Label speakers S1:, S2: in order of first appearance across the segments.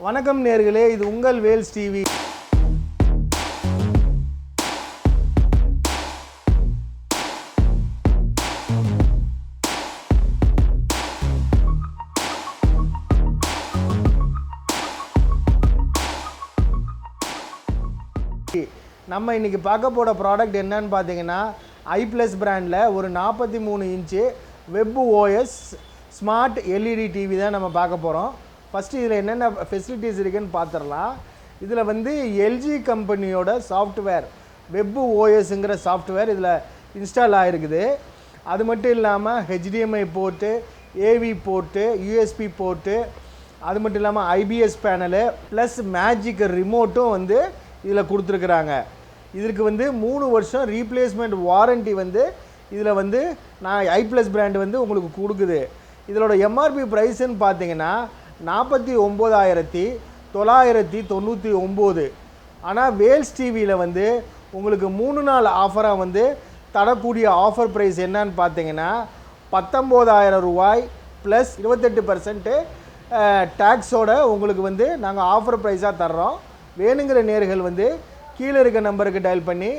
S1: வணக்கம் நேர்களே, இது உங்கள் வேல்ஸ் டிவி. நம்ம இன்னைக்கு பார்க்க போகிற ப்ராடக்ட் என்னன்னு பார்த்தீங்கன்னா, ஐப்ளஸ் பிராண்டில் ஒரு 43 inch web OS smart LED TV தான் நம்ம பார்க்க போகிறோம். ஃபஸ்ட்டு இதில் என்னென்ன ஃபெசிலிட்டிஸ் இருக்குதுன்னு பார்த்துடலாம். இதில் வந்து எல்ஜி கம்பெனியோட சாஃப்ட்வேர் வெப் ஓஎஸ்ங்கிற சாஃப்ட்வேர் இதில் இன்ஸ்டால் ஆகிருக்குது. அது மட்டும் இல்லாமல் HDMI board, AV board, USB board, அது மட்டும் இல்லாமல் ஐபிஎஸ் பேனலு ப்ளஸ் மேஜிக் ரிமோட்டும் வந்து இதில் கொடுத்துருக்குறாங்க. இதற்கு வந்து 3 வருஷம் ரீப்ளேஸ்மெண்ட் வாரண்ட்டி வந்து இதில் வந்து ஐப்ளஸ் பிராண்டு வந்து உங்களுக்கு கொடுக்குது. இதோட எம்ஆர்பி ப்ரைஸுன்னு பார்த்தீங்கன்னா 49,999. ஆனால் வேல்ஸ் டிவியில் வந்து உங்களுக்கு 3 நாள் ஆஃபராக வந்து தரக்கூடிய ஆஃபர் ப்ரைஸ் என்னன்னு பார்த்தீங்கன்னா 19,000 ரூபாய் ப்ளஸ் 28% டேக்ஸோட உங்களுக்கு வந்து நாங்கள் ஆஃபர் ப்ரைஸாக தர்றோம். வேணுங்கிற நேர்கள் வந்து கீழே இருக்க நம்பருக்கு டயல் பண்ணி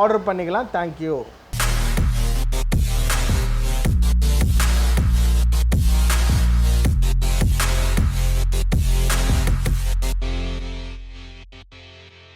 S1: ஆர்டர் பண்ணிக்கலாம். தேங்க்யூ.